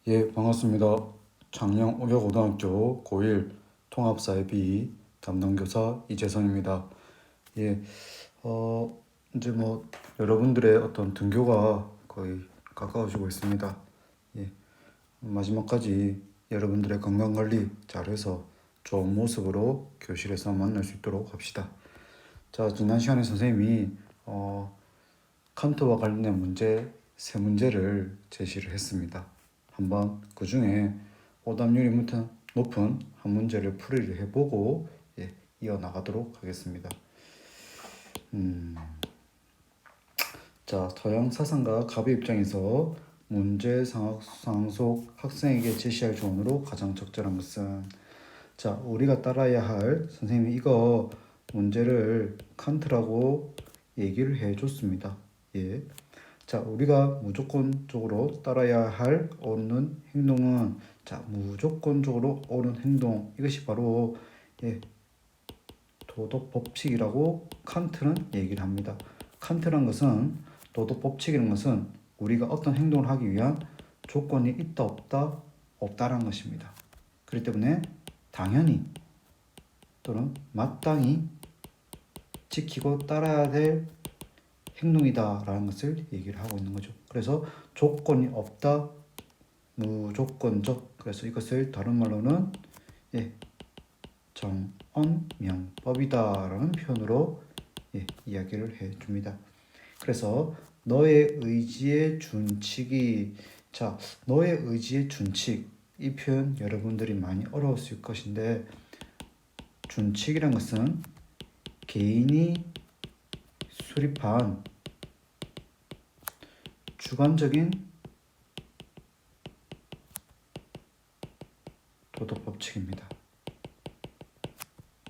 예, 반갑습니다. 창녕 오려고등학교 고1 통합사회비 담당교사 이재성입니다. 예, 이제 여러분들의 어떤 등교가 거의 가까워지고 있습니다. 예, 마지막까지 여러분들의 건강관리 잘해서 좋은 모습으로 교실에서 만날 수 있도록 합시다. 자, 지난 시간에 선생님이 칸트와 관련된 문제 세 문제를 제시를 했습니다. 한번 그 중에 오답률이 높은 한 문제를 풀이를 해보고 이어나가도록 하겠습니다. 자, 서양 사상가 갑의 입장에서 문제 상황 속 학생에게 제시할 조언으로 가장 적절한 것은, 자, 우리가 따라야 할, 선생님이 이거 문제를 칸트라고 얘기를 해줬습니다. 예. 자, 우리가 무조건적으로 따라야 할 옳은 행동은, 자, 무조건적으로 옳은 행동, 이것이 바로 도덕 법칙이라고 칸트는 얘기를 합니다. 칸트란 것은, 도덕 법칙이라는 것은 우리가 어떤 행동을 하기 위한 조건이 있다 없다 없다라는 것입니다. 그렇기 때문에 당연히 또는 마땅히 지키고 따라야 될 행동이다라는 것을 얘기를 하고 있는 거죠. 그래서 조건이 없다, 무조건적. 그래서 이것을 다른 말로는 정언명법이다라는 표현으로 이야기를 해줍니다. 그래서 너의 의지의 준칙이, 자, 너의 의지의 준칙, 이 표현 여러분들이 많이 어려웠을 것인데, 준칙이란 것은 개인이 수립한 주관적인 도덕 법칙입니다.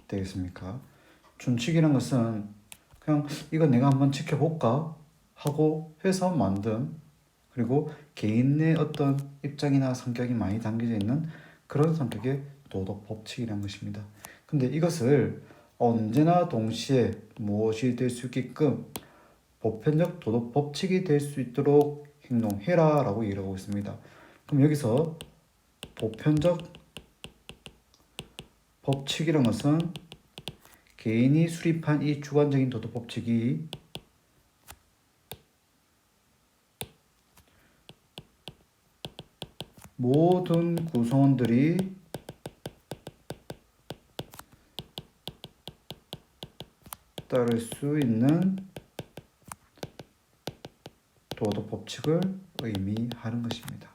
되겠습니까? 준칙이란 것은 그냥 이거 내가 한번 지켜볼까 하고 해서 만든, 그리고 개인의 어떤 입장이나 성격이 많이 담겨져 있는 그런 성격의 도덕 법칙이란 것입니다. 근데 이것을 언제나 동시에 무엇이 될 수 있게끔 보편적 도덕 법칙이 될 수 있도록 행동해라 라고 얘기를 하고 있습니다. 그럼 여기서 보편적 법칙이란 것은 개인이 수립한 이 주관적인 도덕 법칙이 모든 구성원들이 따를 수 있는 도덕 법칙을 의미하는 것입니다.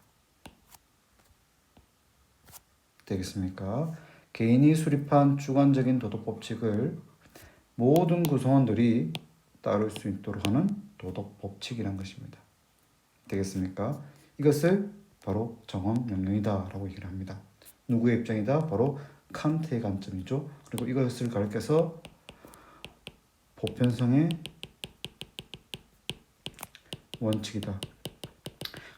되겠습니까? 개인이 수립한 주관적인 도덕 법칙을 모든 구성원들이 따를 수 있도록 하는 도덕 법칙이란 것입니다. 되겠습니까? 이것을 바로 정언명령이다 라고 얘기를 합니다. 누구의 입장이다? 바로 칸트의 관점이죠. 그리고 이것을 가리켜서 보편성의 원칙이다.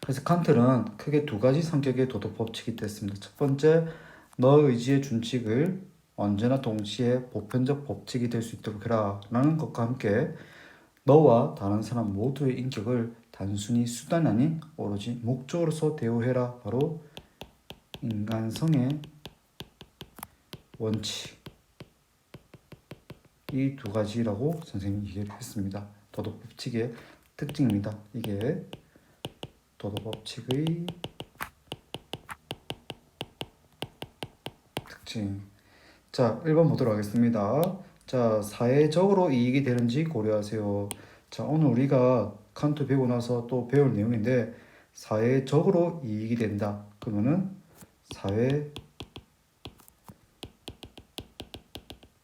그래서 칸트는 크게 두 가지 성격의 도덕 법칙이 됐습니다. 첫 번째, 너 의지의 준칙을 언제나 동시에 보편적 법칙이 될 수 있도록 해라 라는 것과 함께, 너와 다른 사람 모두의 인격을 단순히 수단이 아닌 오로지 목적으로서 대우해라. 바로 인간성의 원칙, 이 두 가지라고 선생님이 얘기를 했습니다. 도덕 법칙의 특징입니다. 이게 도덕 법칙의 특징. 자, 1번 보도록 하겠습니다. 자, 사회적으로 이익이 되는지 고려하세요. 자, 오늘 우리가 칸트 배우고 나서 또 배울 내용인데, 사회적으로 이익이 된다. 그러면은 사회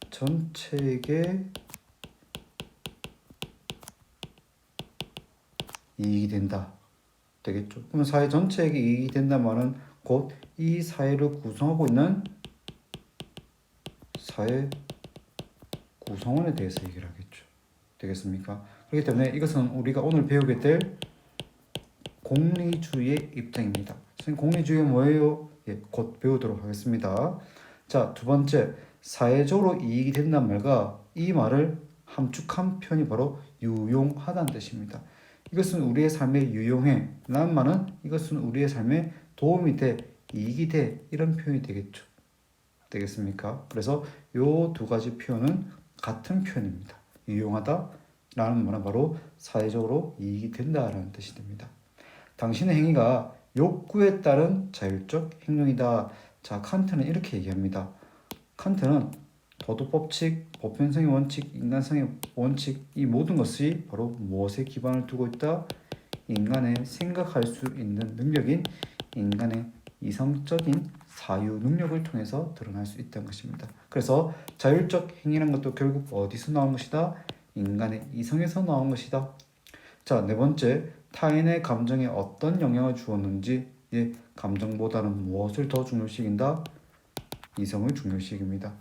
전체에게 이익이 된다. 되겠죠. 그러면 사회 전체에게 이익이 된다는 말은 곧 이 사회를 구성하고 있는 사회 구성원에 대해서 얘기를 하겠죠. 되겠습니까? 그렇기 때문에 이것은 우리가 오늘 배우게 될 공리주의의 입장입니다. 선생님, 공리주의가 뭐예요? 곧 배우도록 하겠습니다. 자, 두 번째, 사회적으로 이익이 된다는 말과 이 말을 함축한 표현이 바로 유용하다는 뜻입니다. 이것은 우리의 삶에 유용해 라는 말은 이것은 우리의 삶에 도움이 돼, 이익이 돼 이런 표현이 되겠습니까? 그래서 요 두 가지 표현은 같은 표현입니다. 유용하다 라는 말은 바로 사회적으로 이익이 된다라는 뜻이 됩니다. 당신의 행위가 욕구에 따른 자율적 행동이다. 자, 칸트는 이렇게 얘기합니다. 칸트는 도덕법칙, 보편성의 원칙, 인간성의 원칙 이 모든 것이 바로 무엇에 기반을 두고 있다? 인간의 생각할 수 있는 능력인 인간의 이성적인 사유 능력을 통해서 드러날 수 있다는 것입니다. 그래서 자율적 행위라는 것도 결국 어디서 나온 것이다? 인간의 이성에서 나온 것이다. 자, 네 번째, 타인의 감정에 어떤 영향을 주었는지 감정보다는 무엇을 더 중요시킨다? 이성을 중요시킵니다.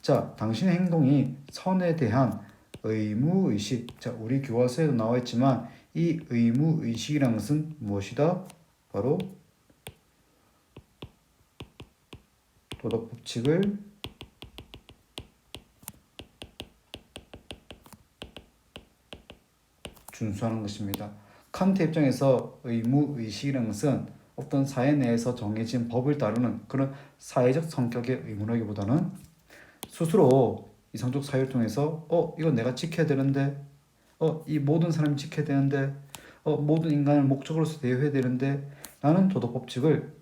자, 당신의 행동이 선에 대한 의무의식. 자, 우리 교과서에도 나와 있지만 이 의무의식이라는 것은 무엇이다? 바로 도덕법칙을 준수하는 것입니다. 칸트 입장에서 의무의식이라는 것은 어떤 사회 내에서 정해진 법을 따르는 그런 사회적 성격의 의무라기보다는 스스로 이성적 사유를 통해서 이건 내가 지켜야 되는데 이 모든 사람이 지켜야 되는데 모든 인간을 목적으로서 대해야 되는데 나는 도덕법칙을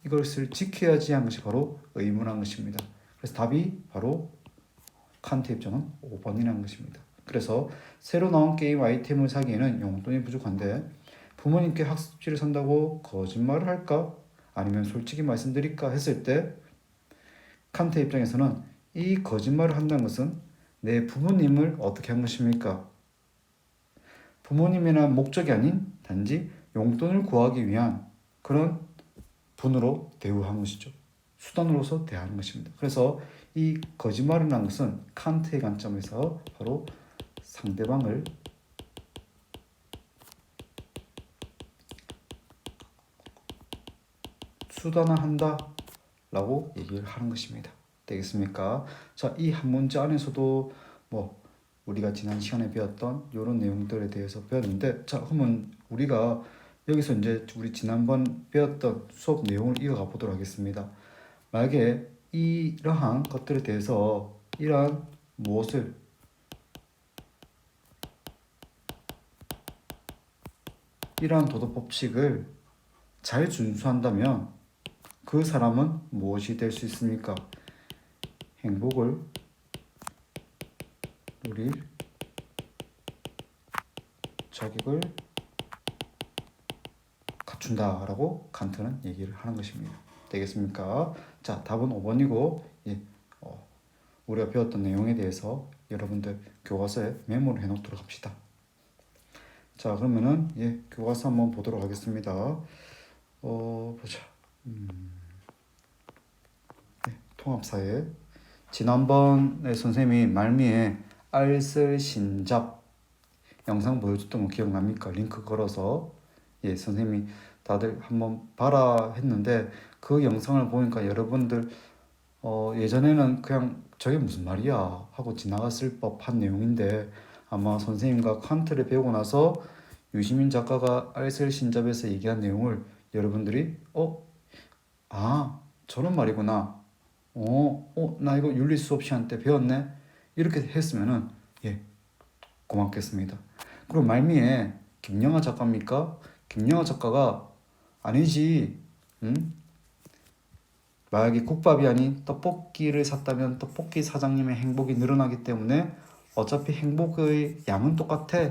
이것을 지켜야지 하는 것이 바로 의무라는 것입니다. 그래서 답이 바로 칸트 입장은 5번이라는 것입니다. 그래서 새로 나온 게임 아이템을 사기에는 용돈이 부족한데 부모님께 학습지를 산다고 거짓말을 할까? 아니면 솔직히 말씀드릴까? 했을 때 칸트 입장에서는 이 거짓말을 한다는 것은 내 부모님을 어떻게 한 것입니까? 부모님이란 목적이 아닌 단지 용돈을 구하기 위한 그런 분으로 대우한 것이죠. 수단으로서 대하는 것입니다. 그래서 이 거짓말이라는 것은 칸트의 관점에서 바로 상대방을 수단화한다 라고 얘기를 하는 것입니다. 되겠습니까? 자, 이 한 문제 안에서도 우리가 지난 시간에 배웠던 이런 내용들에 대해서 배웠는데, 자, 그러면 우리가 여기서 이제 우리 지난번 배웠던 수업 내용을 이어가 보도록 하겠습니다. 만약에 이러한 것들에 대해서 이러한 무엇을 이러한 도덕 법칙을 잘 준수한다면 그 사람은 무엇이 될 수 있습니까? 행복을 누릴 자격을 갖춘다라고 칸트는 얘기를 하는 것입니다. 되겠습니까? 자, 답은 5번이고 우리가 배웠던 내용에 대해서 여러분들 교과서에 메모를 해놓도록 합시다. 자, 그러면은 교과서 한번 보도록 하겠습니다. 보자. 통합사회. 지난번에 선생님이 말미에 알쓸신잡 영상 보여줬던 거 기억납니까? 링크 걸어서 선생님이 다들 한번 봐라 했는데 그 영상을 보니까 여러분들 예전에는 그냥 저게 무슨 말이야 하고 지나갔을 법한 내용인데 아마 선생님과 칸트를 배우고 나서 유시민 작가가 알쓸신잡에서 얘기한 내용을 여러분들이 저런 말이구나. 나 이거 윤리 수업 시간 때 배웠네. 이렇게 했으면은 고맙겠습니다. 그리고 말미에 김영하 작가입니까? 김영하 작가가 아니지. 만약에 국밥이 아닌 떡볶이를 샀다면 떡볶이 사장님의 행복이 늘어나기 때문에 어차피 행복의 양은 똑같아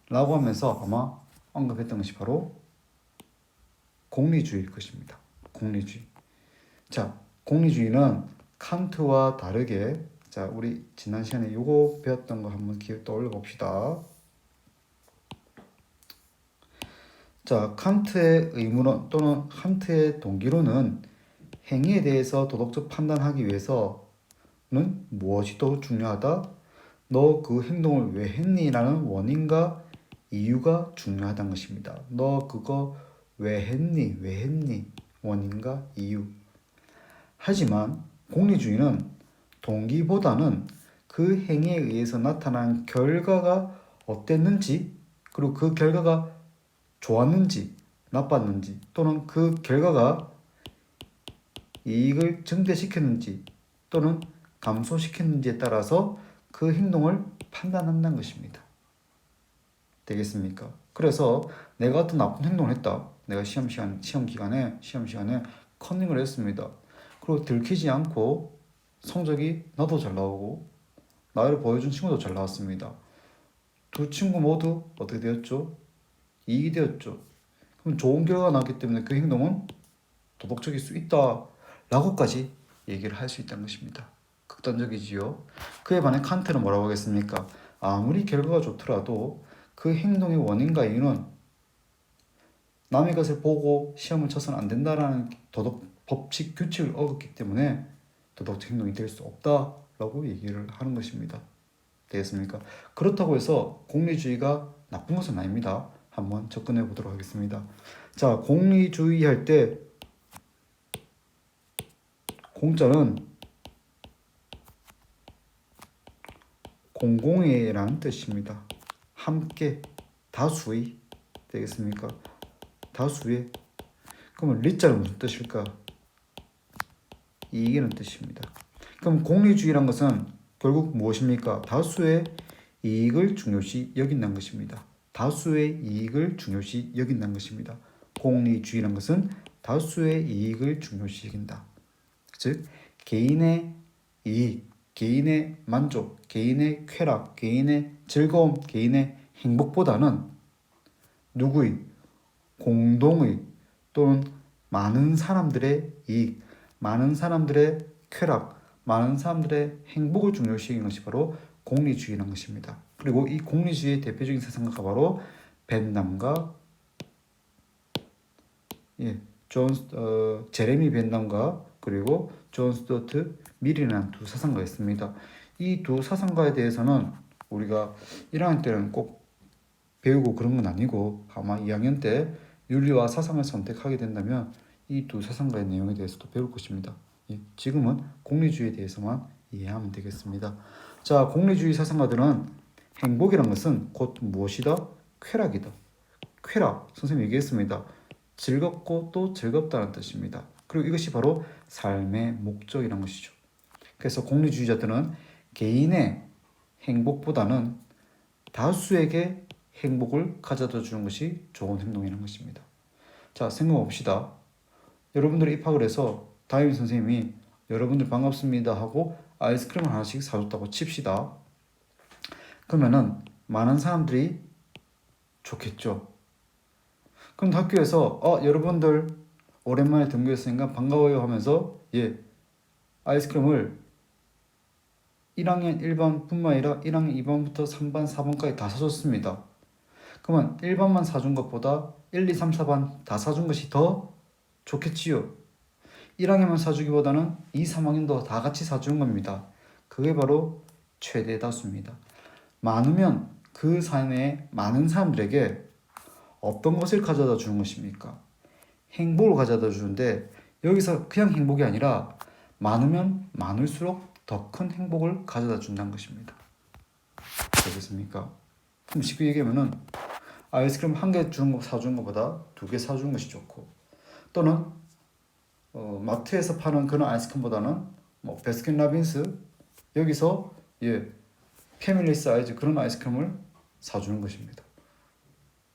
라고 하면서 아마 언급했던 것이 바로 공리주의일 것입니다. 공리주의. 자, 공리주의는 칸트와 다르게 자, 우리 지난 시간에 요거 배웠던 거 한번 기억 떠올려 봅시다. 자, 칸트의 의무론 또는 칸트의 동기론은 행위에 대해서 도덕적 판단하기 위해서는 무엇이 더 중요하다? 너 그 행동을 왜 했니? 라는 원인과 이유가 중요하다는 것입니다. 너 그거 왜 했니? 왜 했니? 원인과 이유. 하지만 공리주의는 동기보다는 그 행위에 의해서 나타난 결과가 어땠는지 그리고 그 결과가 좋았는지 나빴는지 또는 그 결과가 이익을 증대시켰는지 또는 감소시켰는지에 따라서 그 행동을 판단한다는 것입니다. 되겠습니까? 그래서 내가 어떤 나쁜 행동을 했다. 내가 시험 기간에 컨닝을 했습니다. 그리고 들키지 않고 성적이 나도 잘 나오고 나를 보여준 친구도 잘 나왔습니다. 두 친구 모두 어떻게 되었죠? 이익이 되었죠. 그럼 좋은 결과가 나왔기 때문에 그 행동은 도덕적일 수 있다 라고까지 얘기를 할 수 있다는 것입니다. 극단적이지요. 그에 반해 칸트는 뭐라고 하겠습니까? 아무리 결과가 좋더라도 그 행동의 원인과 이유는 남의 것을 보고 시험을 쳐서는 안 된다라는 도덕 법칙 규칙을 어겼기 때문에 도덕적 행동이 될 수 없다라고 얘기를 하는 것입니다. 되겠습니까? 그렇다고 해서 공리주의가 나쁜 것은 아닙니다. 한번 접근해 보도록 하겠습니다. 자, 공리주의 할 때 공자는 공공의라는 뜻입니다. 함께, 다수의 되겠습니까? 다수의. 그러면 리자는 무슨 뜻일까? 이익이라는 뜻입니다. 그럼 공리주의란 것은 결국 무엇입니까? 다수의 이익을 중요시 여긴다는 것입니다. 다수의 이익을 중요시 여긴다는 것입니다. 공리주의란 것은 다수의 이익을 중요시 여긴다. 즉 개인의 이익, 개인의 만족, 개인의 쾌락, 개인의 즐거움, 개인의 행복보다는 누구의? 공동의 또는 많은 사람들의 이익, 많은 사람들의 쾌락, 많은 사람들의 행복을 중요시 여기는 것이 바로 공리주의라는 것입니다. 그리고 이 공리주의의 대표적인 사상가가 바로 벤남과 제레미 벤남과 그리고 존 스튜어트 밀이라는 두 사상가가 있습니다. 이 두 사상가에 대해서는 우리가 1학년 때는 꼭 배우고 그런 건 아니고 아마 2학년 때 윤리와 사상을 선택하게 된다면 이 두 사상가의 내용에 대해서도 배울 것입니다. 지금은 공리주의에 대해서만 이해하면 되겠습니다. 자, 공리주의 사상가들은 행복이란 것은 곧 무엇이다? 쾌락이다. 쾌락, 선생님이 얘기했습니다. 즐겁고 또 즐겁다는 뜻입니다. 그리고 이것이 바로 삶의 목적이란 것이죠. 그래서 공리주의자들은 개인의 행복보다는 다수에게 행복을 가져다 주는 것이 좋은 행동이라는 것입니다. 자, 생각해 봅시다. 여러분들이 입학을 해서 담임 선생님이 여러분들 반갑습니다 하고 아이스크림을 하나씩 사줬다고 칩시다. 그러면은 많은 사람들이 좋겠죠. 그럼 학교에서 여러분들 오랜만에 등교했으니까 반가워요 하면서 아이스크림을 1학년 1반뿐만 아니라 1학년 2반부터 3반, 4반까지 다 사줬습니다. 그러면 1반만 사준 것보다 1, 2, 3, 4반 다 사준 것이 더 좋겠지요. 1학년만 사주기보다는 2, 3학년도 다 같이 사주는 겁니다. 그게 바로 최대 다수입니다. 많으면 그 사회의 많은 사람들에게 어떤 것을 가져다 주는 것입니까? 행복을 가져다 주는데 여기서 그냥 행복이 아니라 많으면 많을수록 더 큰 행복을 가져다 준다는 것입니다. 되겠습니까? 그럼 쉽게 얘기하면은 아이스크림 한 개 사주는 것보다 2개 사주는 것이 좋고 또는 마트에서 파는 그런 아이스크림보다는 베스킨라빈스 여기서 패밀리 사이즈 그런 아이스크림을 사주는 것입니다.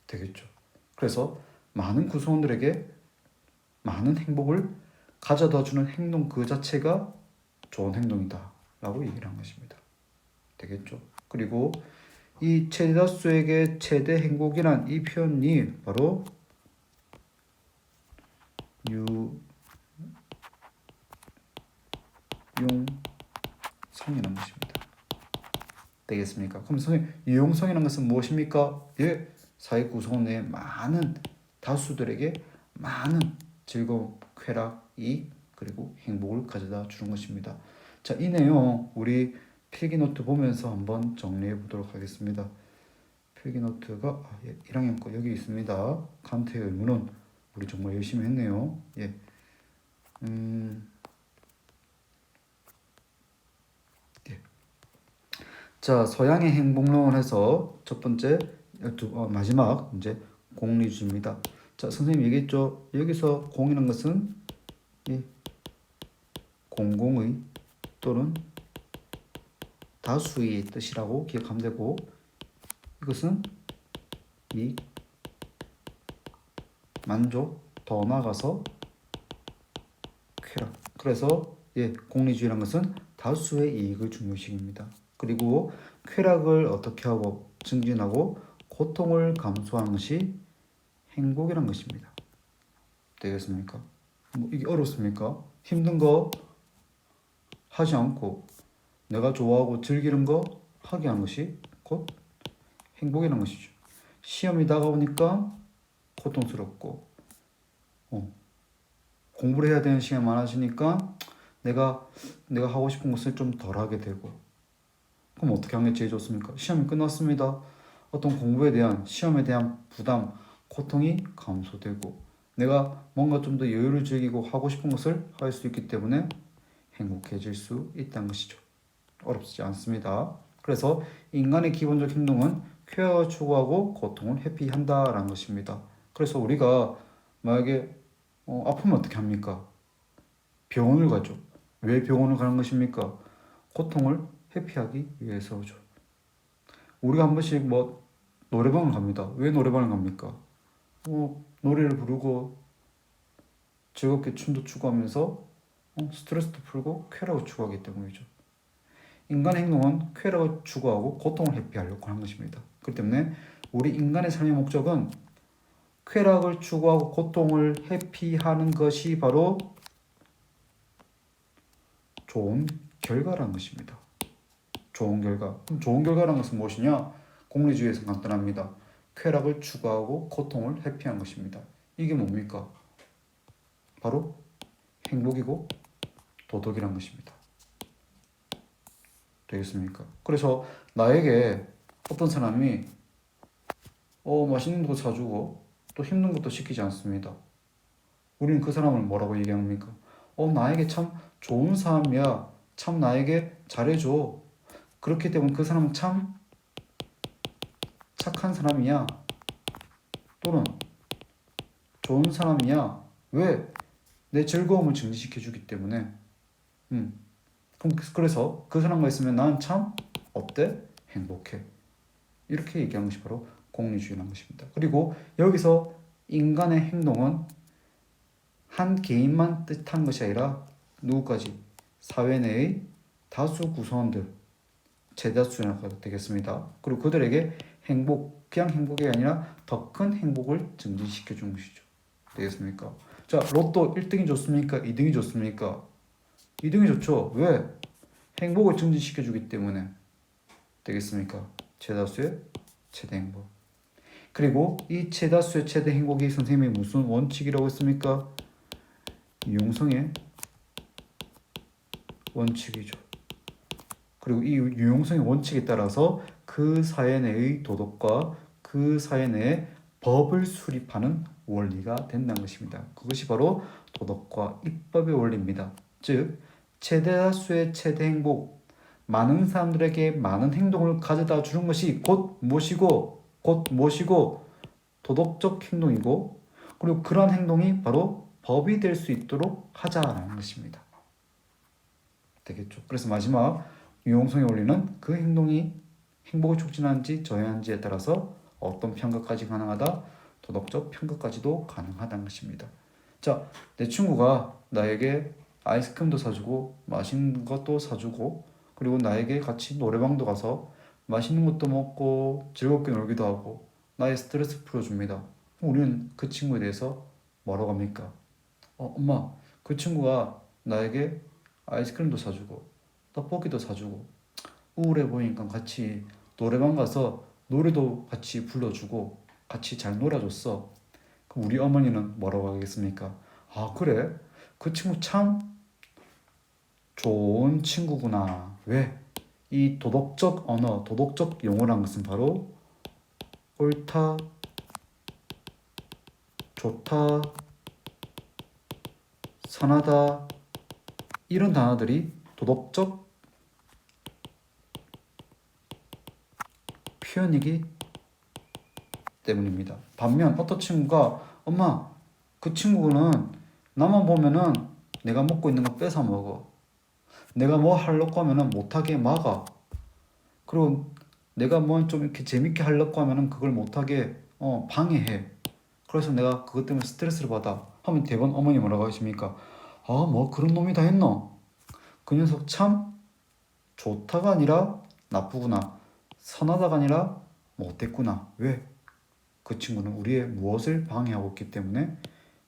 되겠죠. 그래서 많은 구성원들에게 많은 행복을 가져다 주는 행동 그 자체가 좋은 행동이다 라고 얘기를 한 것입니다. 되겠죠. 그리고 이 최대다수에게 최대 행복이란 이 표현이 바로 유용성이라는 것입니다. 되겠습니까? 그럼 선생님 유용성이라는 것은 무엇입니까? 사회 구성원 내에 많은 다수들에게 많은 즐거움, 쾌락, 이익 그리고 행복을 가져다 주는 것입니다. 자, 이 내용 우리 필기노트 보면서 한번 정리해 보도록 하겠습니다. 필기노트가 1학년 거 여기 있습니다. 칸트의 의문은 우리 정말 열심히 했네요. 자, 서양의 행복론을 해서 첫 번째 마지막 이제 공리주의입니다. 자, 선생님 얘기했죠. 여기서 공이라는 것은 이 공공의 또는 다수의 뜻이라고 기억하면 되고, 이것은 이 만족, 더 나아가서 쾌락. 그래서 공리주의라는 것은 다수의 이익을 중요시합니다. 그리고 쾌락을 어떻게 하고 증진하고 고통을 감수하는 것이 행복이란 것입니다. 되겠습니까? 뭐 이게 어렵습니까? 힘든 거 하지 않고 내가 좋아하고 즐기는 거 하게 하는 것이 곧 행복이라는 것이죠. 시험이 다가오니까 고통스럽고 공부를 해야 되는 시간이 많아지니까 내가 하고 싶은 것을 좀 덜 하게 되고, 그럼 어떻게 하는 게 제일 좋습니까? 시험이 끝났습니다. 어떤 공부에 대한 시험에 대한 부담, 고통이 감소되고 내가 뭔가 좀 더 여유를 즐기고 하고 싶은 것을 할 수 있기 때문에 행복해질 수 있다는 것이죠. 어렵지 않습니다. 그래서 인간의 기본적 행동은 쾌락을 추구하고 고통을 회피한다라는 것입니다. 그래서 우리가 만약에 아프면 어떻게 합니까? 병원을 가죠. 왜 병원을 가는 것입니까? 고통을 회피하기 위해서죠. 우리가 한 번씩 뭐 노래방을 갑니다. 왜 노래방을 갑니까? 노래를 부르고 즐겁게 춤도 추고 하면서 스트레스도 풀고 쾌락을 추구하기 때문이죠. 인간의 행동은 쾌락을 추구하고 고통을 회피하려고 하는 것입니다. 그렇기 때문에 우리 인간의 삶의 목적은 쾌락을 추구하고 고통을 회피하는 것이 바로 좋은 결과라는 것입니다. 좋은 결과. 그럼 좋은 결과라는 것은 무엇이냐? 공리주의에서 간단합니다. 쾌락을 추구하고 고통을 회피한 것입니다. 이게 뭡니까? 바로 행복이고 도덕이란 것입니다. 되겠습니까? 그래서 나에게 어떤 사람이 맛있는 거 사주고 또 힘든 것도 시키지 않습니다. 우리는 그 사람을 뭐라고 얘기합니까? 나에게 참 좋은 사람이야. 참 나에게 잘해줘. 그렇기 때문에 그 사람은 참 착한 사람이야. 또는 좋은 사람이야. 왜? 내 즐거움을 증진시켜주기 때문에. 그래서 그 사람과 있으면 나는 참 어때? 행복해. 이렇게 얘기하는 것이 바로 공리주의라는 것입니다. 그리고 여기서 인간의 행동은 한 개인만 뜻한 것이 아니라 누구까지? 사회 내의 다수 구성원들, 제다수가 되겠습니다. 그리고 그들에게 그냥 행복이 아니라 더 큰 행복을 증진시켜 주는 것이죠. 되겠습니까? 자, 로또 1등이 좋습니까? 2등이 좋습니까? 2등이 좋죠. 왜? 행복을 증진시켜 주기 때문에. 되겠습니까? 최다수의 최대 행복. 그리고 이 최다수의 최대 행복이 선생님이 무슨 원칙이라고 했습니까? 유용성의 원칙이죠. 그리고 이 유용성의 원칙에 따라서 그 사회 내의 도덕과 그 사회 내의 법을 수립하는 원리가 된다는 것입니다. 그것이 바로 도덕과 입법의 원리입니다. 즉, 최대다수의 최대 행복, 많은 사람들에게 많은 행동을 가져다 주는 것이 곧 무엇이고 도덕적 행동이고, 그리고 그러한 행동이 바로 법이 될 수 있도록 하자라는 것입니다. 되겠죠. 그래서 마지막 유용성의 원리는 그 행동이 행복을 촉진하는지 저해하는지에 따라서 어떤 평가까지 가능하다, 도덕적 평가까지도 가능하다는 것입니다. 자, 내 친구가 나에게 아이스크림도 사주고 맛있는 것도 사주고 그리고 나에게 같이 노래방도 가서 맛있는 것도 먹고 즐겁게 놀기도 하고 나의 스트레스 풀어줍니다. 우리는 그 친구에 대해서 뭐라고 합니까? 엄마, 그 친구가 나에게 아이스크림도 사주고 떡볶이도 사주고 우울해 보이니까 같이 노래방 가서 노래도 같이 불러주고 같이 잘 놀아줬어. 그럼 우리 어머니는 뭐라고 하겠습니까? 그래? 그 친구 참 좋은 친구구나. 왜? 이 도덕적 언어, 도덕적 용어란 것은 바로 옳다, 좋다, 선하다 이런 단어들이 도덕적 표현이기 때문입니다. 반면 어떤 친구가 엄마, 그 친구는 나만 보면은 내가 먹고 있는 거 뺏어 먹어. 내가 뭐 하려고 하면은 못하게 막아. 그리고 내가 뭐 좀 이렇게 재밌게 하려고 하면은 그걸 못하게 방해해. 그래서 내가 그것 때문에 스트레스를 받아. 하면 대번 어머니 뭐라고 하십니까? 아, 뭐 그런 놈이 다 했노? 그 녀석 참 좋다가 아니라 나쁘구나. 선하다가 아니라 못됐구나. 왜? 그 친구는 우리의 무엇을 방해하고 있기 때문에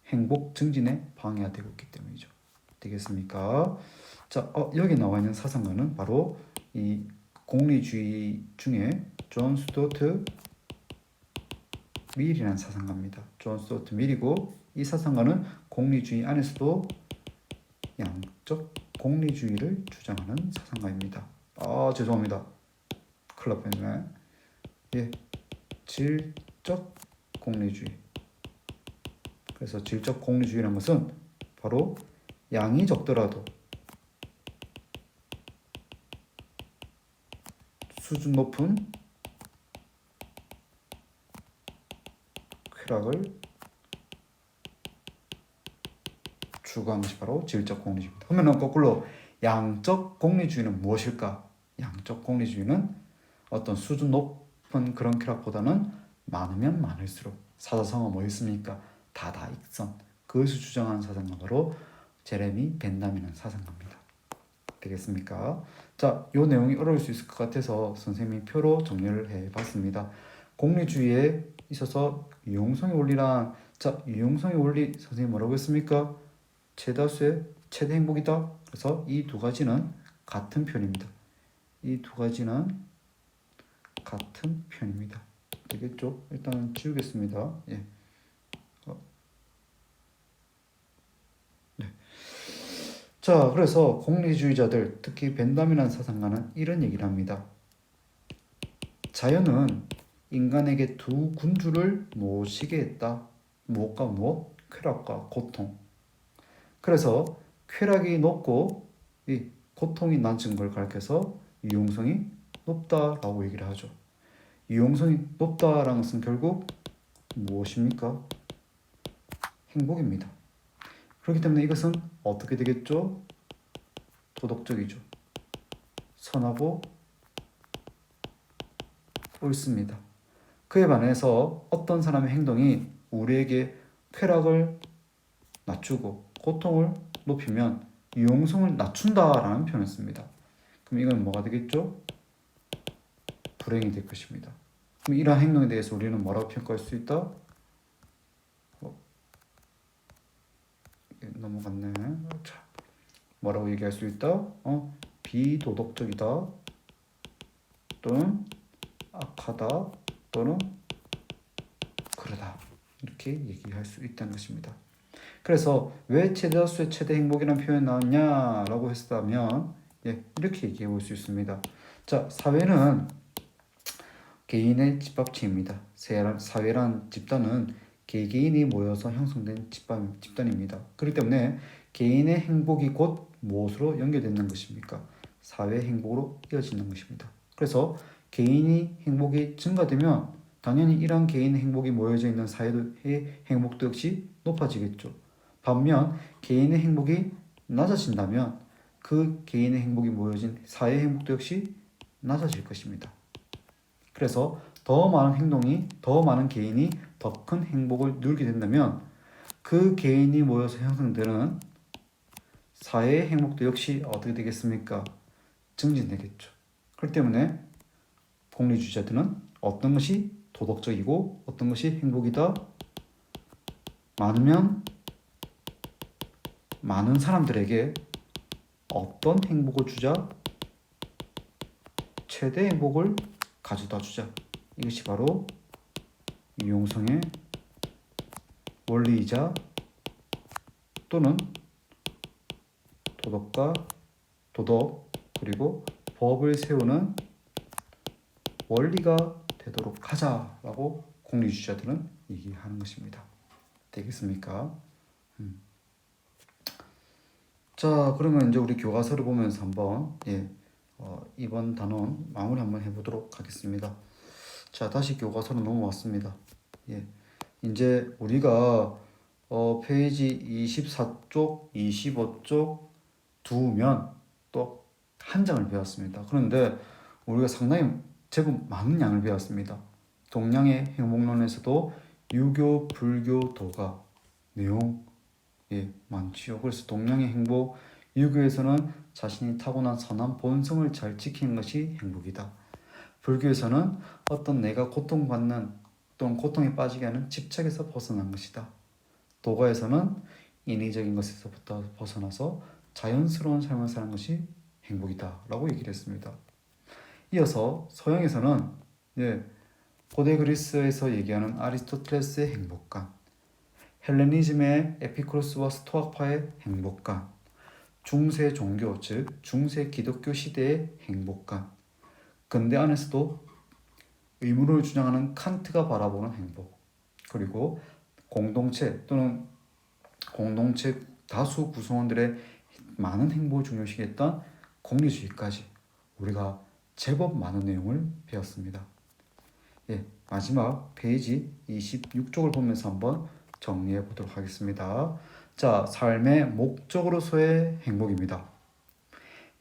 행복 증진에 방해가 되고 있기 때문이죠. 되겠습니까? 자, 여기 나와 있는 사상가는 바로 이 공리주의 중에 존 스튜어트 밀이라는 사상가입니다. 존 스튜어트 밀이고 이 사상가는 공리주의 안에서도 양적 공리주의를 주장하는 사상가입니다. 아, 죄송합니다. 큰일 날 뻔했네. 예, 질적 공리주의. 그래서 질적 공리주의라는 것은 바로 양이 적더라도 수준 높은 쾌락을 추구하는 것이 바로 질적 공리주의입니다. 그러면 거꾸로 양적 공리주의는 무엇일까? 양적 공리주의는 어떤 수준 높은 그런 쾌락보다는 많으면 많을수록 사자성어 뭐 있습니까? 다다익선. 그것을 주장하는 사상가 바로 제레미 벤담이라는 사상가입니다. 되겠습니까? 자, 이 내용이 어려울 수 있을 것 같아서 선생님이 표로 정리를 해봤습니다. 공리주의에 있어서 유용성의 원리란, 자, 유용성의 원리 선생님 뭐라고 했습니까? 최다수의 최대 행복이다. 그래서 이 두 가지는 같은 편입니다. 이 두 가지는 같은 편입니다. 되겠죠? 일단 지우겠습니다. 예. 네. 자, 그래서 공리주의자들, 특히 벤담이라는 사상가는 이런 얘기를 합니다. 자연은 인간에게 두 군주를 모시게 했다. 무엇과 무엇? 쾌락과 고통. 그래서 쾌락이 높고 이 고통이 낮은 걸 가리켜서 유용성이 높다라고 얘기를 하죠. 유용성이 높다라는 것은 결국 무엇입니까? 행복입니다. 그렇기 때문에 이것은 어떻게 되겠죠? 도덕적이죠. 선하고 옳습니다. 그에 반해서 어떤 사람의 행동이 우리에게 쾌락을 낮추고 고통을 높이면 유용성을 낮춘다라는 표현을 씁니다. 그럼 이건 뭐가 되겠죠? 불행이 될 것입니다. 그럼 이러한 행동에 대해서 우리는 뭐라고 평가할 수 있다? 넘어갔네. 자, 뭐라고 얘기할 수 있다? 비도덕적이다 또는 악하다 또는 그러다 이렇게 얘기할 수 있다는 것입니다. 그래서 왜 최다수의 최대 행복이라는 표현이 나왔냐라고 했다면 이렇게 얘기해 볼 수 있습니다. 자, 사회는 개인의 집합체입니다. 사회란 집단은 개개인이 모여서 형성된 집단입니다. 그렇기 때문에 개인의 행복이 곧 무엇으로 연결되는 것입니까? 사회 행복으로 이어지는 것입니다. 그래서 개인이 행복이 증가되면 당연히 이러한 개인의 행복이 모여져 있는 사회의 행복도 역시 높아지겠죠. 반면 개인의 행복이 낮아진다면 그 개인의 행복이 모여진 사회의 행복도 역시 낮아질 것입니다. 그래서 더 많은 개인이 더 큰 행복을 누리게 된다면 그 개인이 모여서 형성되는 사회의 행복도 역시 어떻게 되겠습니까? 증진되겠죠. 그렇기 때문에 공리주의자들은 어떤 것이 도덕적이고 어떤 것이 행복이다? 많으면 많은 사람들에게 어떤 행복을 주자? 최대 행복을 가져다 주자. 이것이 바로 유용성의 원리이자 또는 도덕 그리고 법을 세우는 원리가 되도록 하자라고 공리주의자들은 얘기하는 것입니다. 되겠습니까? 자, 그러면 이제 우리 교과서를 보면서 한번 이번 단원 마무리 한번 해보도록 하겠습니다. 자, 다시 교과서로 넘어왔습니다. 이제 우리가 페이지 24쪽, 25쪽 두면 또 한 장을 배웠습니다. 그런데 우리가 상당히 제법 많은 양을 배웠습니다. 동양의 행복론에서도 유교, 불교, 도가 내용 많지요. 그래서 동양의 행복, 유교에서는 자신이 타고난 선한 본성을 잘 지키는 것이 행복이다. 불교에서는 어떤 내가 고통받는 또는 고통에 빠지게 하는 집착에서 벗어난 것이다. 도가에서는 인위적인 것에서부터 벗어나서 자연스러운 삶을 사는 것이 행복이다 라고 얘기를 했습니다. 이어서 서양에서는 고대 그리스에서 얘기하는 아리스토텔레스의 행복감, 헬레니즘의 에피쿠로스와 스토아파의 행복감, 중세 종교 즉 중세 기독교 시대의 행복감, 근대 안에서도 의무를 주장하는 칸트가 바라보는 행복, 그리고 공동체 또는 공동체 다수 구성원들의 많은 행복을 중요시했던 공리주의까지 우리가 제법 많은 내용을 배웠습니다. 마지막 페이지 26쪽을 보면서 한번 정리해 보도록 하겠습니다. 자, 삶의 목적으로서의 행복입니다.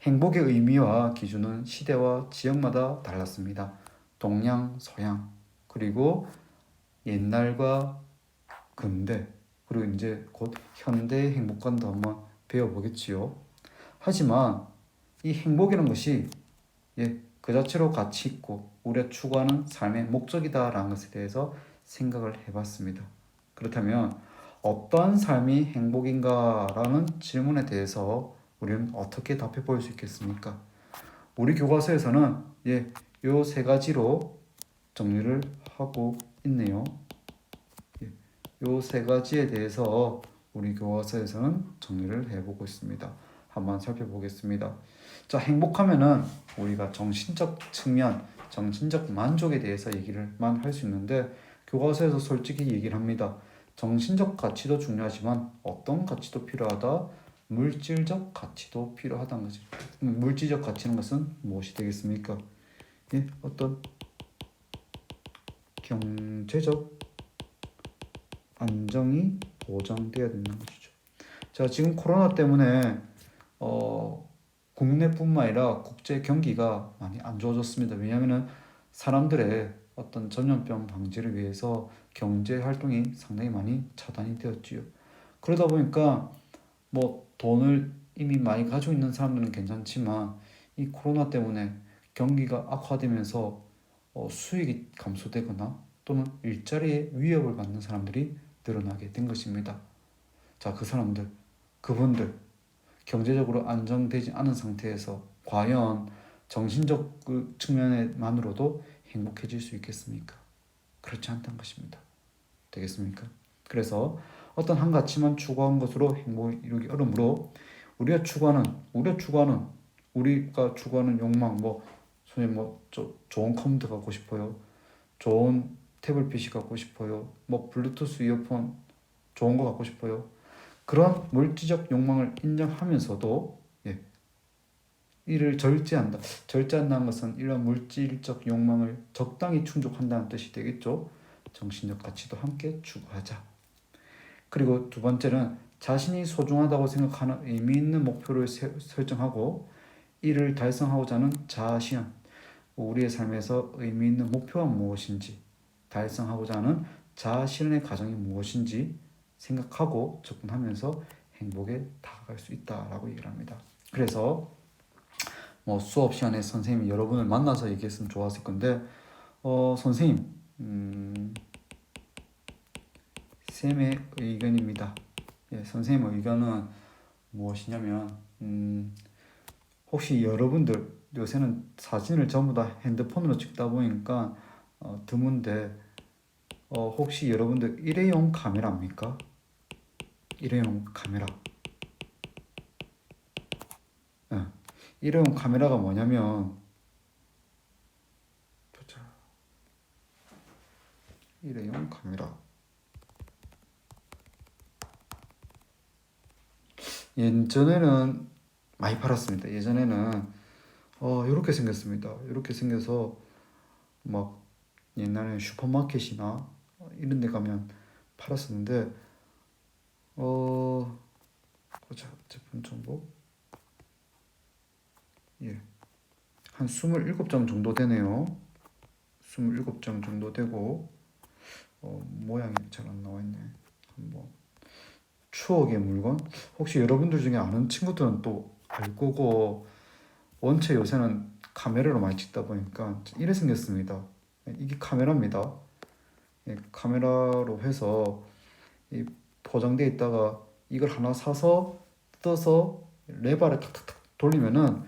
행복의 의미와 기준은 시대와 지역마다 달랐습니다. 동양, 서양, 그리고 옛날과 근대, 그리고 이제 곧 현대의 행복관도 한번 배워보겠지요. 하지만 이 행복이라는 것이 그 자체로 가치 있고 우리가 추구하는 삶의 목적이다라는 것에 대해서 생각을 해봤습니다. 그렇다면 어떠한 삶이 행복인가라는 질문에 대해서 우리는 어떻게 답해 볼 수 있겠습니까? 우리 교과서에서는 요 세 가지로 정리를 하고 있네요. 요 세 가지에 대해서 우리 교과서에서는 정리를 해보고 있습니다. 한번 살펴보겠습니다. 자, 행복하면은 우리가 정신적 측면, 정신적 만족에 대해서 얘기를만 할 수 있는데 교과서에서 솔직히 얘기를 합니다. 정신적 가치도 중요하지만 어떤 가치도 필요하다. 물질적 가치도 필요하다는 거죠. 물질적 가치는 것은 무엇이 되겠습니까? 어떤 경제적 안정이 보장돼야 된다는 것이죠. 자, 지금 코로나 때문에 국내뿐만 아니라 국제 경기가 많이 안 좋아졌습니다. 왜냐하면 사람들의 어떤 전염병 방지를 위해서 경제 활동이 상당히 많이 차단이 되었지요. 그러다 보니까 뭐 돈을 이미 많이 가지고 있는 사람들은 괜찮지만 이 코로나 때문에 경기가 악화되면서 수익이 감소되거나 또는 일자리에 위협을 받는 사람들이 늘어나게 된 것입니다. 자, 그 사람들, 그분들 경제적으로 안정되지 않은 상태에서 과연 정신적 측면만으로도 행복해질 수 있겠습니까? 그렇지 않다는 것입니다. 되겠습니까? 그래서 어떤 한 가치만 추구한 것으로 행복을 이루기 어려우므로 우리가 추구하는 욕망, 좋은 컴퓨터 갖고 싶어요. 좋은 태블릿 갖고 싶어요. 블루투스 이어폰 좋은 거 갖고 싶어요. 그런 물질적 욕망을 인정하면서도 이를 절제한다. 절제한다는 것은 이런 물질적 욕망을 적당히 충족한다는 뜻이 되겠죠. 정신적 가치도 함께 추구하자. 그리고 두 번째는 자신이 소중하다고 생각하는 의미 있는 목표를 설정하고 이를 달성하고자 하는 자아실현. 우리의 삶에서 의미 있는 목표가 무엇인지, 달성하고자 하는 자아실현의 과정이 무엇인지 생각하고 접근하면서 행복에 다가갈 수 있다라고 얘기를 합니다. 그래서 수업 시간에 선생님이 여러분을 만나서 얘기했으면 좋았을 건데 선생님 쌤의 의견입니다. 선생님의 의견은 무엇이냐면 혹시 여러분들 요새는 사진을 전부 다 핸드폰으로 찍다 보니까 드문데 혹시 여러분들 일회용 카메라입니까? 일회용 카메라. 일회용 카메라가 뭐냐면 일회용 카메라. 예전에는 많이 팔았습니다. 예전에는 이렇게 생겼습니다. 이렇게 생겨서 막 옛날에 슈퍼마켓이나 이런 데 가면 팔았었는데 보자 제품 정보 한 27장 정도 되네요. 27장 정도 되고 모양이 잘 안 나와 있네. 한번 추억의 물건 혹시 여러분들 중에 아는 친구들은 또 알 거고 원체 요새는 카메라로 많이 찍다 보니까 이래 생겼습니다. 이게 카메라입니다. 카메라로 해서 이 포장돼 있다가 이걸 하나 사서 뜯어서 레바를 탁탁탁 돌리면은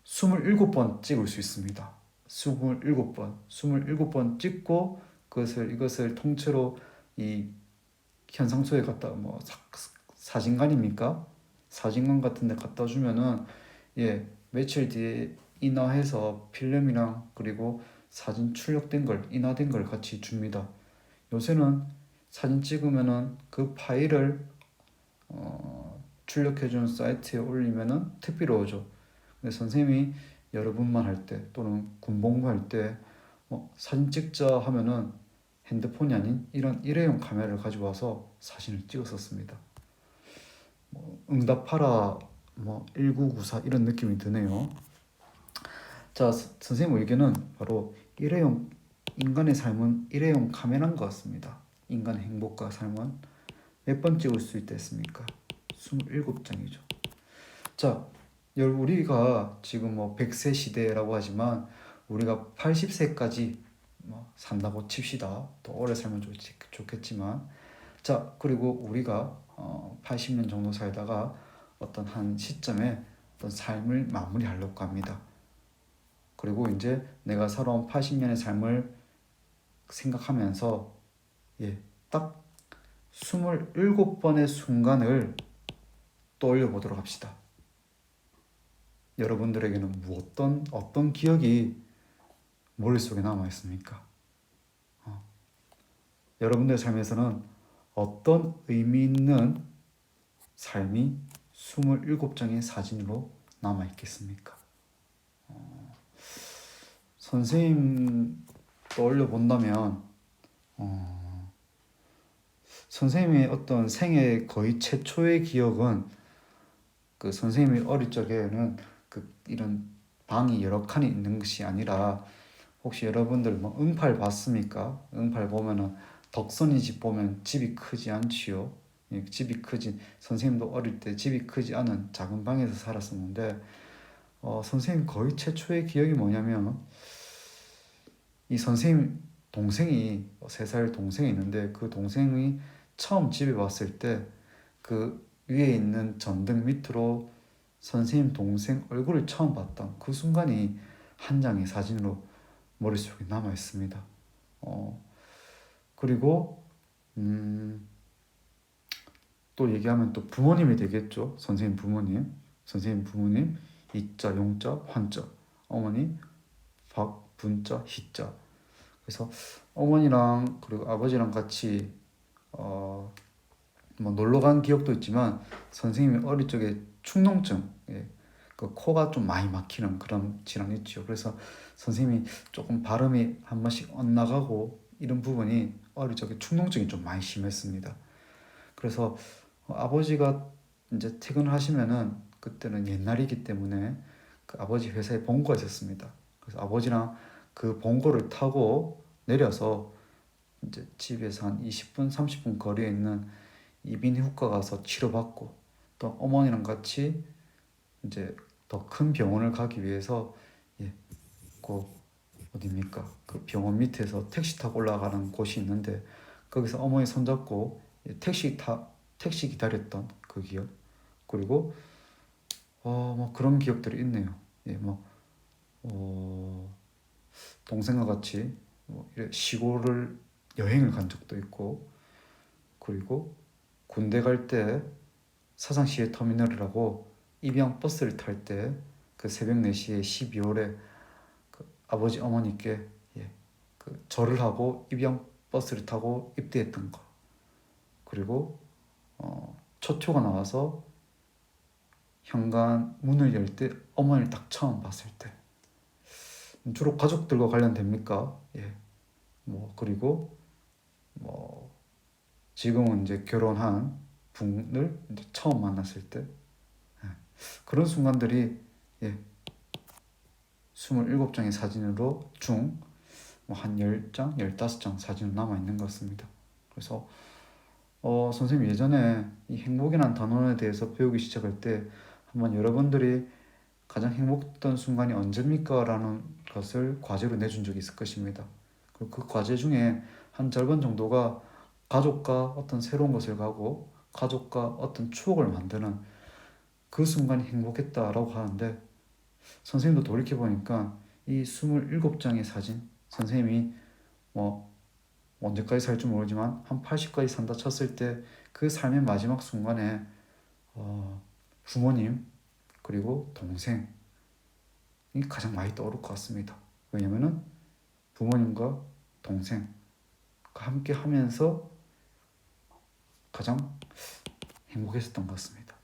27번 찍을 수 있습니다. 27번 찍고 이것을 통째로 이 현상소에 갖다 뭐 사진관입니까? 사진관 같은 데 갖다 주면은 며칠 뒤에 인화해서 필름이랑 그리고 사진 출력된 걸 인화된 걸 같이 줍니다. 요새는 사진 찍으면은 그 파일을 출력해주는 사이트에 올리면은 특비로 오죠. 근데 선생님이 여러분만 할 때 또는 군복무 할 때 사진 찍자 하면은 핸드폰이 아닌 이런 일회용 카메라를 가지고 와서 사진을 찍었었습니다. 응답하라 1994 이런 느낌이 드네요. 자, 선생님 의견은 바로 인간의 삶은 일회용 카메라인 것 같습니다. 인간의 행복과 삶은 몇 번 찍을 수 있다 했습니까? 27장이죠. 자, 우리가 지금 100세 시대라고 하지만 우리가 80세까지 산다고 칩시다. 더 오래 살면 좋겠지만 자, 그리고 우리가 80년 정도 살다가 어떤 한 시점에 어떤 삶을 마무리하려고 합니다. 그리고 이제 내가 살아온 80년의 삶을 생각하면서 딱 27번의 순간을 떠올려 보도록 합시다. 여러분들에게는 어떤 기억이 머릿속에 남아 있습니까? 여러분들의 삶에서는 어떤 의미 있는 삶이 27장의 사진으로 남아 있겠습니까? 선생님 떠올려 본다면 선생님의 어떤 생애 거의 최초의 기억은 그 선생님이 어릴 적에는 이런 방이 여러 칸이 있는 것이 아니라 혹시 여러분들 응팔 봤습니까? 응팔 보면은 덕선이 집 보면 집이 크지 않지요. 집이 크지 선생님도 어릴 때 집이 크지 않은 작은 방에서 살았었는데 선생님 거의 최초의 기억이 뭐냐면 이 선생님 동생이 3살 동생이 있는데 그 동생이 처음 집에 왔을 때 그 위에 있는 전등 밑으로 선생님 동생 얼굴을 처음 봤던 그 순간이 한 장의 사진으로 머릿속에 남아 있습니다. 그리고 또 얘기하면 또 부모님이 되겠죠. 선생님 부모님 이자 용자 환자 어머니 박 분자 희자. 그래서 어머니랑 그리고 아버지랑 같이 놀러 간 기억도 있지만 선생님이 어릴 적에 축농증 그 코가 좀 많이 막히는 그런 질환이 있죠. 그래서 선생님이 조금 발음이 한 번씩 엇나가고 이런 부분이 어릴 적에 축농증이 좀 많이 심했습니다. 그래서 아버지가 이제 퇴근을 하시면은 그때는 옛날이기 때문에 그 아버지 회사에 본거가 있었습니다. 그래서 아버지랑 그 본거를 타고 내려서 이제 집에서 한 20분, 30분 거리에 있는 이비인후과 가서 치료받고 또 어머니랑 같이 이제 더 큰 병원을 가기 위해서 그 어디입니까? 그 병원 밑에서 택시 타고 올라가는 곳이 있는데 거기서 어머니 손잡고 택시 기다렸던 그 기억 그리고 그런 기억들이 있네요. 동생과 같이 시골을 여행을 간 적도 있고 그리고 군대 갈 때 사상시외 터미널이라고 입양 버스를 탈 때 그 새벽 4시에 12월에 그 아버지 어머니께 그 절을 하고 입양 버스를 타고 입대했던 거 그리고 초표가 나와서 현관 문을 열 때 어머니를 딱 처음 봤을 때 주로 가족들과 관련됩니까? 그리고 지금은 이제 결혼한 분을 이제 처음 만났을 때 그런 순간들이 27장의 사진으로 중 한 10장, 15장 사진으로 남아있는 것 같습니다. 그래서 선생님 예전에 이 행복이라는 단원에 대해서 배우기 시작할 때 한번 여러분들이 가장 행복했던 순간이 언제입니까? 라는 것을 과제로 내준 적이 있을 것입니다. 그리고 그 과제 중에 한 절반 정도가 가족과 어떤 새로운 것을 가고 가족과 어떤 추억을 만드는 그 순간이 행복했다라고 하는데 선생님도 돌이켜보니까 이 27장의 사진 선생님이 뭐 언제까지 살지 모르지만 한 80까지 산다 쳤을 때 그 삶의 마지막 순간에 부모님 그리고 동생이 가장 많이 떠오를 것 같습니다. 왜냐면은 부모님과 동생과 함께 하면서 가장 행복했었던 것 같습니다.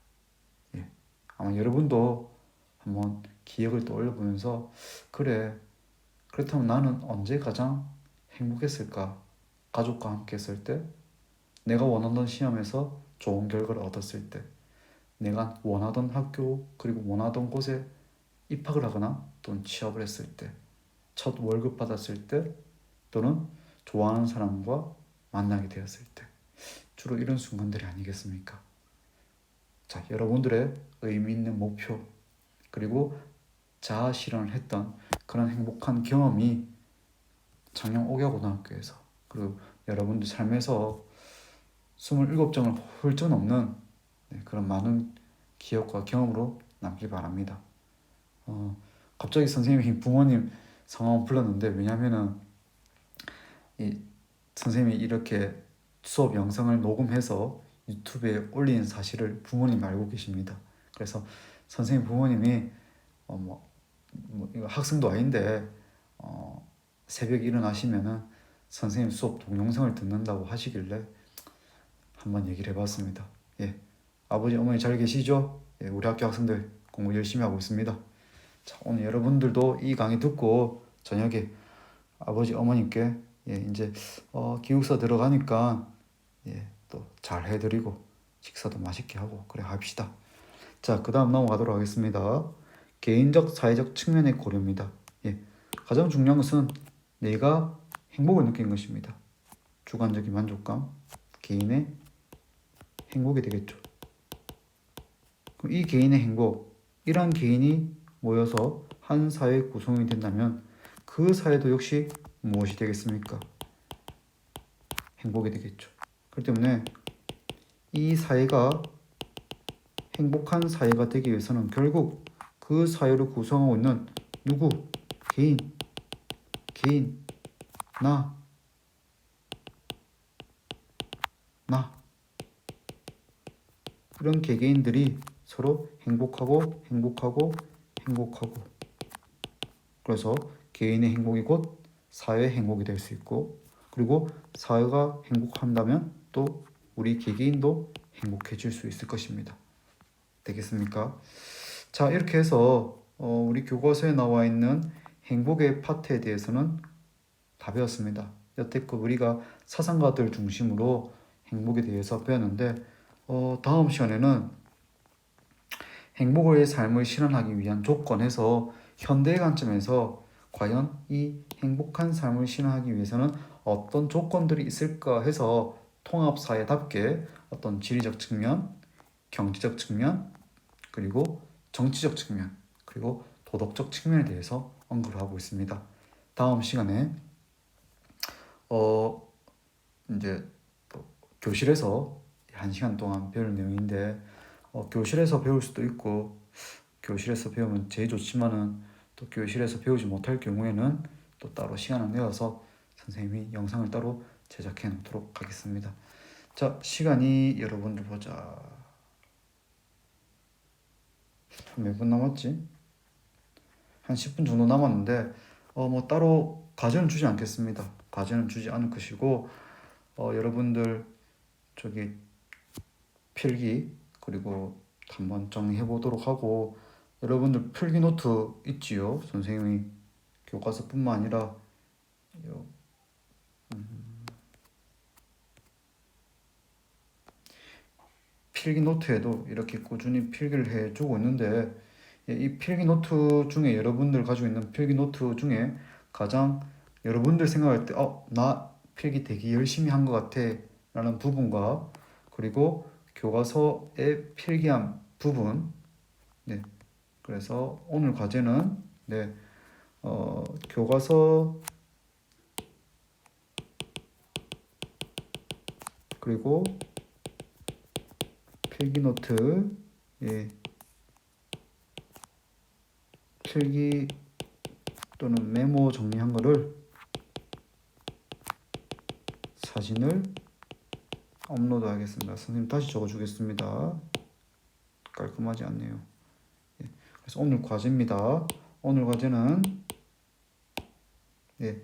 아마 여러분도 한번 기억을 떠올려보면서 그래 그렇다면 나는 언제 가장 행복했을까? 가족과 함께 했을 때, 내가 원하던 시험에서 좋은 결과를 얻었을 때, 내가 원하던 학교 그리고 원하던 곳에 입학을 하거나 또는 취업을 했을 때, 첫 월급 받았을 때, 또는 좋아하는 사람과 만나게 되었을 때, 주로 이런 순간들이 아니겠습니까? 자, 여러분들의 의미 있는 목표 그리고 자아 실현을 했던 그런 행복한 경험이 작년 옥야고등학교에서 그리고 여러분들 삶에서 27장을 훌쩍 넘는 그런 많은 기억과 경험으로 남길 바랍니다. 갑자기 선생님이 부모님 성함을 불렀는데 왜냐면은 이 선생님이 이렇게 수업 영상을 녹음해서 유튜브에 올린 사실을 부모님이 알고 계십니다. 그래서 선생님 부모님이 이거 학생도 아닌데 새벽에 일어나시면은 선생님 수업 동영상을 듣는다고 하시길래 한번 얘기를 해봤습니다. 아버지 어머니 잘 계시죠? 우리 학교 학생들 공부 열심히 하고 있습니다. 자, 오늘 여러분들도 이 강의 듣고 저녁에 아버지 어머님께 이제 기숙사 들어가니까 또 잘 해드리고 식사도 맛있게 하고 그래 합시다. 자, 그 다음 넘어가도록 하겠습니다. 개인적 사회적 측면의 고려입니다. 가장 중요한 것은 내가 행복을 느끼는 것입니다. 주관적인 만족감, 개인의 행복이 되겠죠. 그럼 이 개인의 행복, 이런 개인이 모여서 한 사회 구성이 된다면 그 사회도 역시 무엇이 되겠습니까? 행복이 되겠죠. 그렇기 때문에 이 사회가 행복한 사회가 되기 위해서는 결국 그 사회를 구성하고 있는 누구? 개인, 나 이런 개개인들이 서로 행복하고 그래서 개인의 행복이 곧 사회의 행복이 될 수 있고 그리고 사회가 행복한다면 또 우리 개개인도 행복해질 수 있을 것입니다. 되겠습니까? 자, 이렇게 해서 우리 교과서에 나와 있는 행복의 파트에 대해서는 다 배웠습니다. 여태껏 우리가 사상가들 중심으로 행복에 대해서 배웠는데 다음 시간에는 행복의 삶을 실현하기 위한 조건에서 현대의 관점에서 과연 이 행복한 삶을 실현하기 위해서는 어떤 조건들이 있을까 해서 통합사회답게 어떤 지리적 측면, 경제적 측면, 그리고 정치적 측면, 그리고 도덕적 측면에 대해서 언급을 하고 있습니다. 다음 시간에 이제 또 교실에서 1시간 동안 배울 내용인데 교실에서 배울 수도 있고 교실에서 배우면 제일 좋지만은 또 교실에서 배우지 못할 경우에는 또 따로 시간을 내어서 선생님이 영상을 따로 제작해 놓도록 하겠습니다. 자, 시간이 여러분들 보자. 몇 분 남았지? 한 10분 정도 남았는데 뭐 따로 과제는 주지 않겠습니다. 과제는 주지 않을 것이고 여러분들 저기 필기 그리고 한번 정리해 보도록 하고 여러분들 필기 노트 있지요? 선생님이 교과서뿐만 아니라 필기 노트에도 이렇게 꾸준히 필기를 해주고 있는데, 이 필기 노트 중에 여러분들 가지고 있는 필기 노트 중에 가장 여러분들 생각할 때, 나 필기 되게 열심히 한 것 같아 라는 부분과, 그리고 교과서에 필기한 부분, 네, 그래서 오늘 과제는, 네, 교과서 그리고 필기노트, 예, 필기 또는 메모 정리한 거를 사진을 업로드 하겠습니다. 선생님 다시 적어주겠습니다. 깔끔하지 않네요. 예, 그래서 오늘 과제입니다. 오늘 과제는, 예,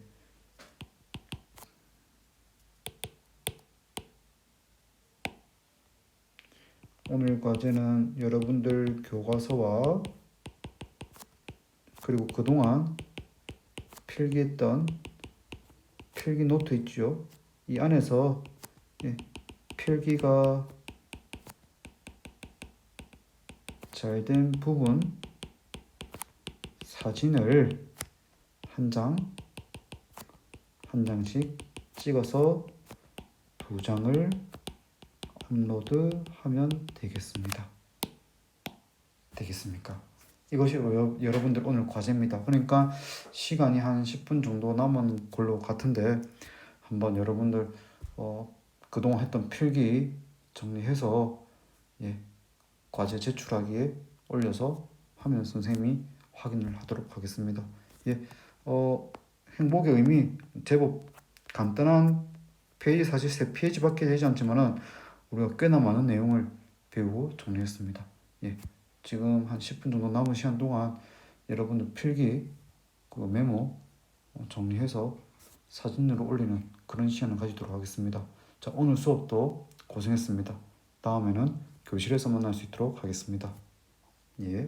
오늘 과제는 여러분들 교과서와 그리고 그동안 필기했던 필기 노트 있죠. 이 안에서, 예, 필기가 잘 된 부분 사진을 한 장씩 찍어서 2장을 업로드하면 되겠습니다. 되겠습니까? 이것이 여러분들 오늘 과제입니다. 그러니까 시간이 한 10분 정도 남은 걸로 같은데, 한번 여러분들 그동안 했던 필기 정리해서, 예, 과제 제출하기에 올려서 하면 선생님이 확인을 하도록 하겠습니다. 예, 행복의 의미 제법 간단한 페이지, 사실 3페이지밖에 되지 않지만은 우리가 꽤나 많은 내용을 배우고 정리했습니다. 예, 지금 한 10분 정도 남은 시간 동안 여러분들 필기 그 메모 정리해서 사진으로 올리는 그런 시간을 가지도록 하겠습니다. 자, 오늘 수업도 고생했습니다. 다음에는 교실에서 만날 수 있도록 하겠습니다. 예.